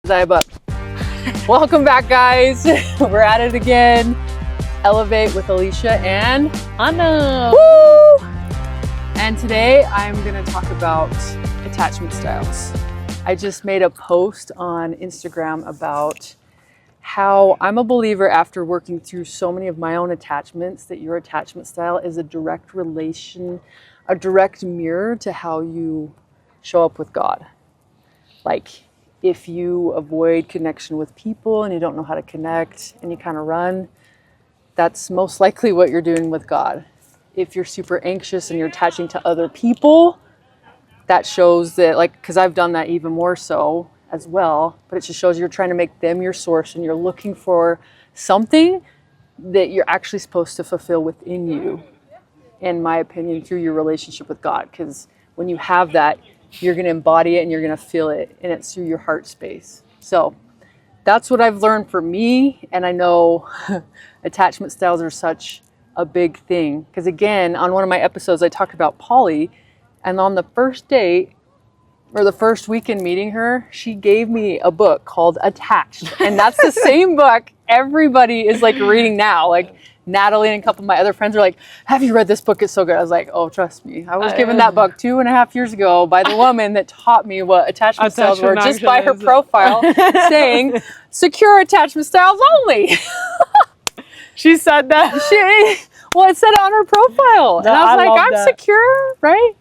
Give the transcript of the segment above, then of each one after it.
But welcome back, guys. We're at it again. Elevate with Alicia and Anna. Woo! And today I'm going to talk about attachment styles. I just made a post on Instagram about how I'm a believer, after working through so many of my own attachments, that your attachment style is a direct relation, a direct mirror to how you show up with God. Like, if you avoid connection with people and you don't know how to connect and you kind of run, that's most likely what you're doing with God. If you're super anxious and you're attaching to other people, that shows that, like, because I've done that even more so as well, but it just shows you're trying to make them your source and you're looking for something that you're actually supposed to fulfill within you, in my opinion, through your relationship with God. Because when you have that, you're going to embody it and you're going to feel it, and it's through your heart space. So that's what I've learned for me. And I know attachment styles are such a big thing, because again, on one of my episodes, I talked about Polly, and on the first date, or the first weekend meeting her, she gave me a book called Attached. And that's the same book everybody is like reading now. Like Natalie and a couple of my other friends are like, have you read this book? It's so good. I was like, oh, trust me. I was given that book 2.5 years ago by the woman that taught me what attachment styles were, just by her profile saying secure attachment styles only. She said that. Well, it said it on her profile. And I was like, I'm secure, right?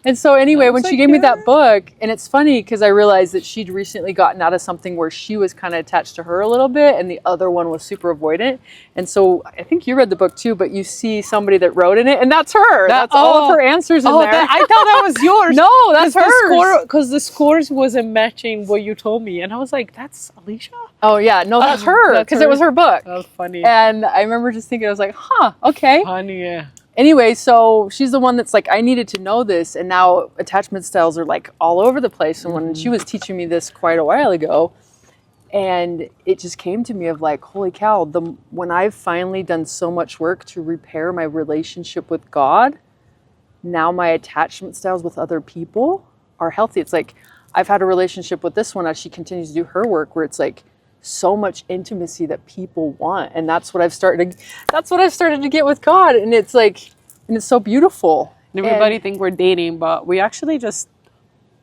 And so anyway, when she gave me that book, and it's funny because I realized that she'd recently gotten out of something where she was kind of attached to her a little bit, and the other one was super avoidant. And so I think you read the book too, but you see somebody that wrote in it, and that's her. That's all of her answers in there. I thought that was yours. No, that's hers. Because the scores wasn't matching what you told me, and I was like, that's Alicia? Oh yeah, no, that's her, because it was her book. That was funny. And I remember just thinking, I was like, huh, okay. Funny, yeah. Anyway, so she's the one that's like, I needed to know this, and now attachment styles are like all over the place. And when she was teaching me this quite a while ago, and it just came to me of like, holy cow, when I've finally done so much work to repair my relationship with God, now my attachment styles with other people are healthy. It's like, I've had a relationship with this one as she continues to do her work, where it's like so much intimacy that people want, and that's what I've started to get with God, and it's like, and it's so beautiful. And everybody think we're dating, but we actually just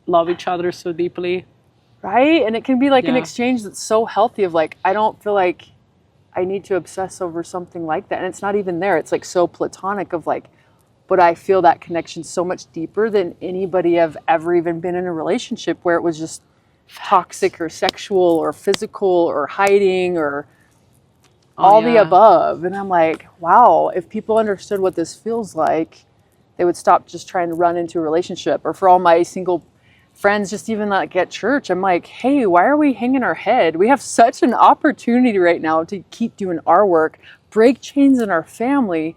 love each other so deeply, right? And it can be like an exchange that's so healthy of like, I don't feel like I need to obsess over something like that, and it's not even there. It's like so platonic of like, but I feel that connection so much deeper than anybody I've ever even been in a relationship where it was just toxic or sexual or physical or hiding or all the above. And I'm like, wow, if people understood what this feels like, they would stop just trying to run into a relationship. Or for all my single friends, just even like at church, I'm like, hey, why are we hanging our head? We have such an opportunity right now to keep doing our work, break chains in our family,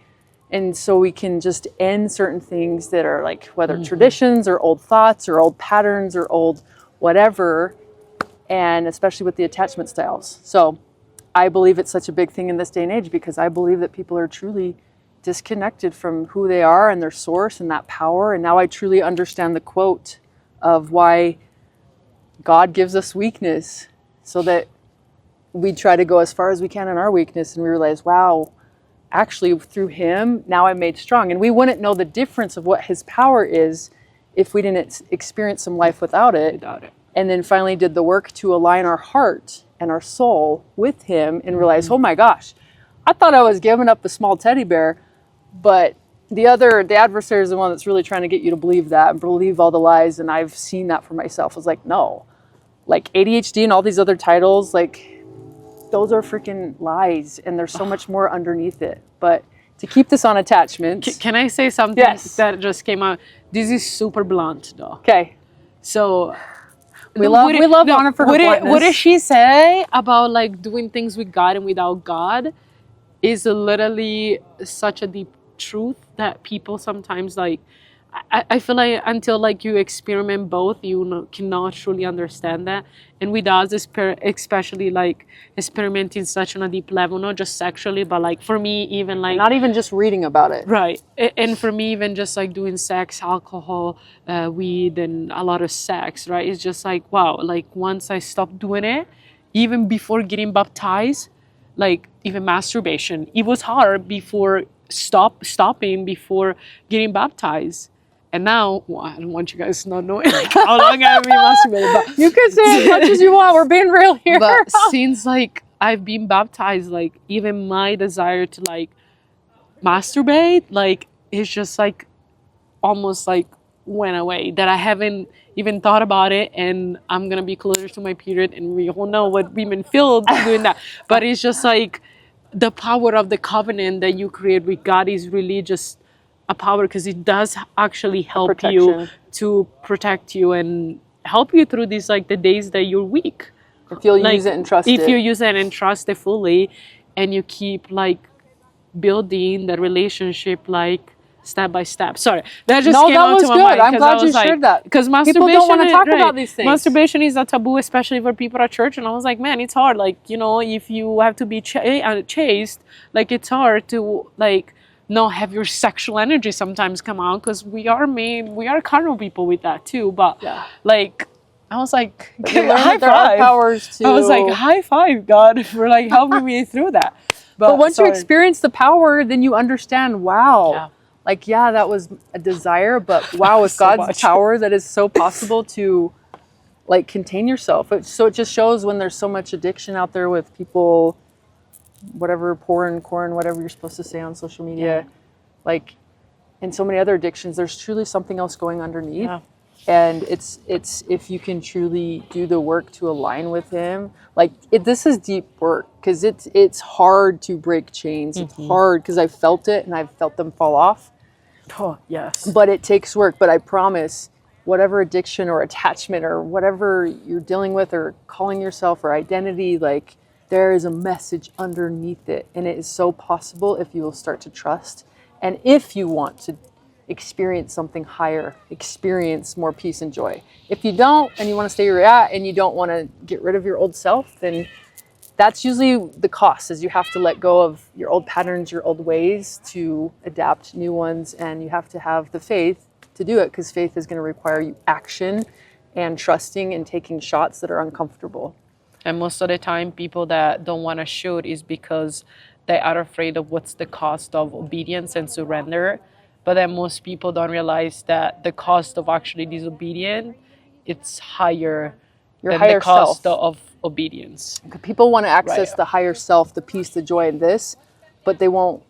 and so we can just end certain things that are like, whether traditions or old thoughts or old patterns or old whatever, and especially with the attachment styles. So I believe it's such a big thing in this day and age, because I believe that people are truly disconnected from who they are and their source and that power. And now I truly understand the quote of why God gives us weakness, so that we try to go as far as we can in our weakness, and we realize, wow, actually through him, now I'm made strong. And we wouldn't know the difference of what his power is if we didn't experience some life without it. And then finally did the work to align our heart and our soul with him, and realize, oh my gosh, I thought I was giving up a small teddy bear, but the adversary is the one that's really trying to get you to believe that and believe all the lies. And I've seen that for myself. I was like, no, like ADHD and all these other titles, like those are freaking lies, and there's so much more underneath it. But to keep this on attachments. Can I say something that just came out? This is super blunt though. Okay. So we love Anna for her bluntness. What does she say about like doing things with God and without God is literally such a deep truth that people sometimes like I feel like until like you experiment both, cannot truly understand that. And with us, especially like experimenting such on a deep level, not just sexually, but like for me, even like Not even just reading about it. right. And for me, even just like doing sex, alcohol, weed, and a lot of sex, right? It's just like, wow, like once I stopped doing it, even before getting baptized, like even masturbation, it was hard before stopping before getting baptized. And now, well, I don't want you guys not knowing like how long I've been masturbating, but You can say as much as you want. We're being real here. but since like I've been baptized, like even my desire to like masturbate, like it's just like almost like went away. That I haven't even thought about it, and I'm gonna be closer to my period, and we all know what women feel doing that. But it's just like the power of the covenant that you create with God is really just a power, because it does actually help you protection. to protect you and help you through these like the days that you're weak. If you'll Like use it and trust it. if you use it and trust it fully, and you keep like building the relationship like step by step. Sorry, that just No, came that out was to my good. mind. I'm 'Cause glad I you was like, shared that. because People masturbation, don't want to talk right, about these things. masturbation is a taboo, especially for people at church. And I was like, man, it's hard. Like, you know, if you have to be chaste, like it's hard to like not have your sexual energy sometimes come out, because we are carnal people with that too. But Yeah. like, I was like, You learn high that there are five. powers to. I was like, high five, God, for like helping me through that. But once sorry. you experience the power, then you understand, wow. Yeah. Like, yeah, that was a desire, but wow, with So God's much. power, that is so possible to like contain yourself. So it just shows when there's so much addiction out there with people, whatever, porn, whatever you're supposed to say on social media, like, and so many other addictions, there's truly something else going underneath. Yeah. And it's if you can truly do the work to align with him, like this is deep work, because it's hard to break chains. It's hard because I've felt it and I've felt them fall off. Oh, yes. But it takes work. But I promise, whatever addiction or attachment or whatever you're dealing with or calling yourself or identity, like there is a message underneath it. And it is so possible if you will start to trust. And if you want to experience something higher, experience more peace and joy. If you don't, and you want to stay where you're at, and you don't want to get rid of your old self, then that's usually the cost, is you have to let go of your old patterns, your old ways to adapt new ones. And you have to have the faith to do it, because faith is going to require you action and trusting and taking shots that are uncomfortable. And most of the time, people that don't want to shoot is because they are afraid of what's the cost of obedience and surrender. But then most people don't realize that the cost of actually disobedient, it's higher Your than higher the cost self. of obedience. People want to access Right. the higher self, the peace, the joy in this, but they won't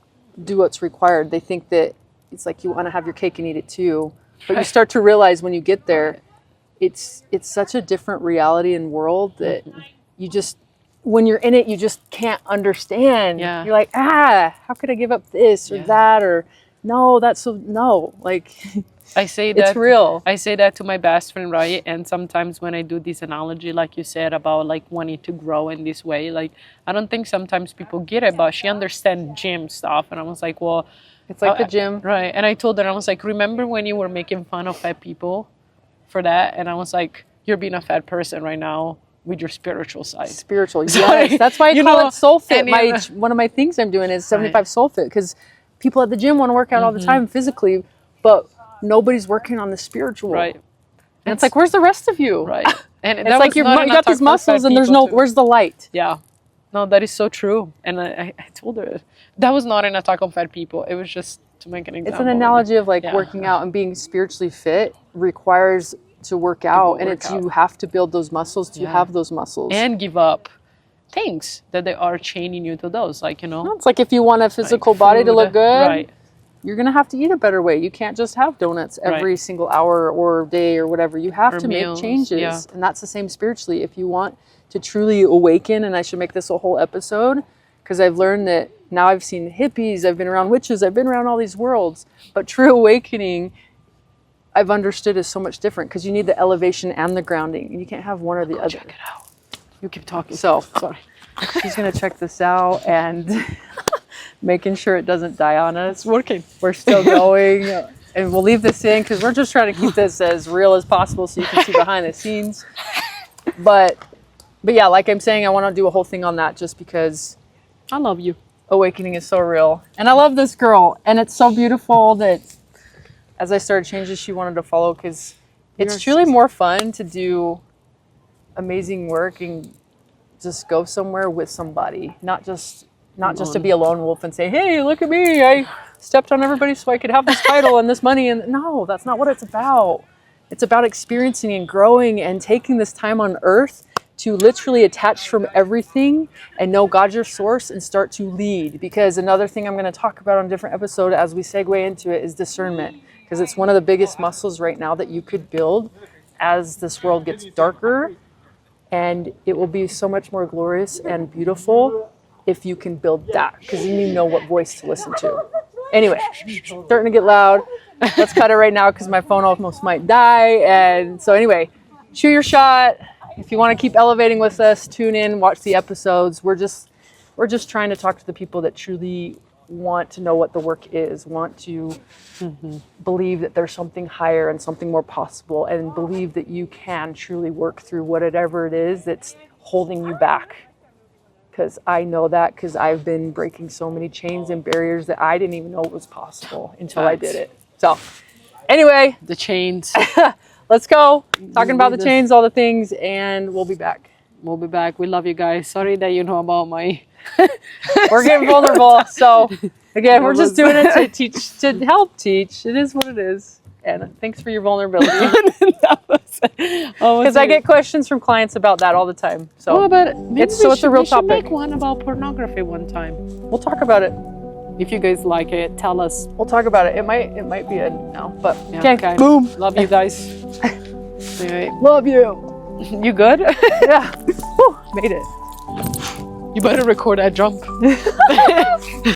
do what's required. They think that it's like you want to have your cake and eat it too. But you start to realize when you get there, it's such a different reality and world that you just, when you're in it, you just can't understand. Yeah. You're like, how could I give up this or that? Or no, that's so, no. Like, I say that it's real. I say that to my best friend, right? And sometimes when I do this analogy, like you said, about like wanting to grow in this way, like I don't think sometimes people get it, but she understands gym stuff. And I was like, well, It's like the gym. right. And I told her, I was like, remember when you were making fun of fat people for that? And I was like, you're being a fat person right now with your spiritual side. Spiritual, Sorry. yes. That's why I You call know, it Soul Fit. and you know- One of my things I'm doing is 75 Right. Soul Fit, because people at the gym want to work out all the time physically, but nobody's working on the spiritual. Right. And it's like, where's the rest of you? Right. And It's like you got these muscles and there's where's the light? Yeah. No, that is so true. And I told her that was not an attack on fat people. It was just to make an example. It's an analogy of like Yeah. working out, and being spiritually fit requires to work out, and work it's out. you have to build those muscles to Yeah. have those muscles. And give up things that they are chaining you to those, like, you know. It's like if you want a physical body to food, look good, Right. you're going to have to eat a better way. You can't just have donuts every Right. single hour or day or whatever. You have Or to meals, make changes. yeah. And that's the same spiritually. If you want to truly awaken, and I should make this a whole episode, because I've learned that now I've seen hippies, I've been around witches, I've been around all these worlds, but true awakening, I've understood, is so much different, because you need the elevation and the grounding, and you can't have one or the other. Check it out. You keep talking. So Sorry. she's going to check this out and making sure it doesn't die on us. It's working. We're still going, and we'll leave this in because we're just trying to keep this as real as possible so you can see behind the scenes. But yeah, like I'm saying, I want to do a whole thing on that just because I love you. awakening is so real. And I love this girl. And it's so beautiful that as I started changing, she wanted to follow because it's truly more fun to do amazing work and just go somewhere with somebody, not just to be a lone wolf and say, hey, look at me, I stepped on everybody so I could have this title and this money. And no, that's not what it's about. It's about experiencing and growing and taking this time on earth to literally attach from everything and know God's your source and start to lead. Because another thing I'm going to talk about on a different episode as we segue into it is discernment. Because it's one of the biggest muscles right now that you could build as this world gets darker. And it will be so much more glorious and beautiful if you can build that. Because then you know what voice to listen to. Anyway, starting to get loud. Let's cut it right now because my phone almost might die. And so anyway, shoot your shot. If you want to keep elevating with us, tune in, watch the episodes. We're just trying to talk to the people that truly want to know what the work is, want to believe that there's something higher and something more possible, and believe that you can truly work through whatever it is that's holding you back. Because I know that because I've been breaking so many chains and barriers that I didn't even know was possible until I did it. So anyway, The chains. let's go. Talking about the chains, all the things, and we'll be back. We'll be back. We love you guys. Sorry that you know about my... We're getting vulnerable. So again, we're just doing it to teach, to help teach. It is what it is. And thanks for your vulnerability. Because I get questions from clients about that all the time. So but maybe it's a real topic. Make one about pornography one time. We'll talk about it. If you guys like it, tell us. We'll talk about it. It might be a no, but Yeah, okay. Boom. Love you guys. Anyway, Love you. you good? Yeah. Whew, made it. You better record that jump.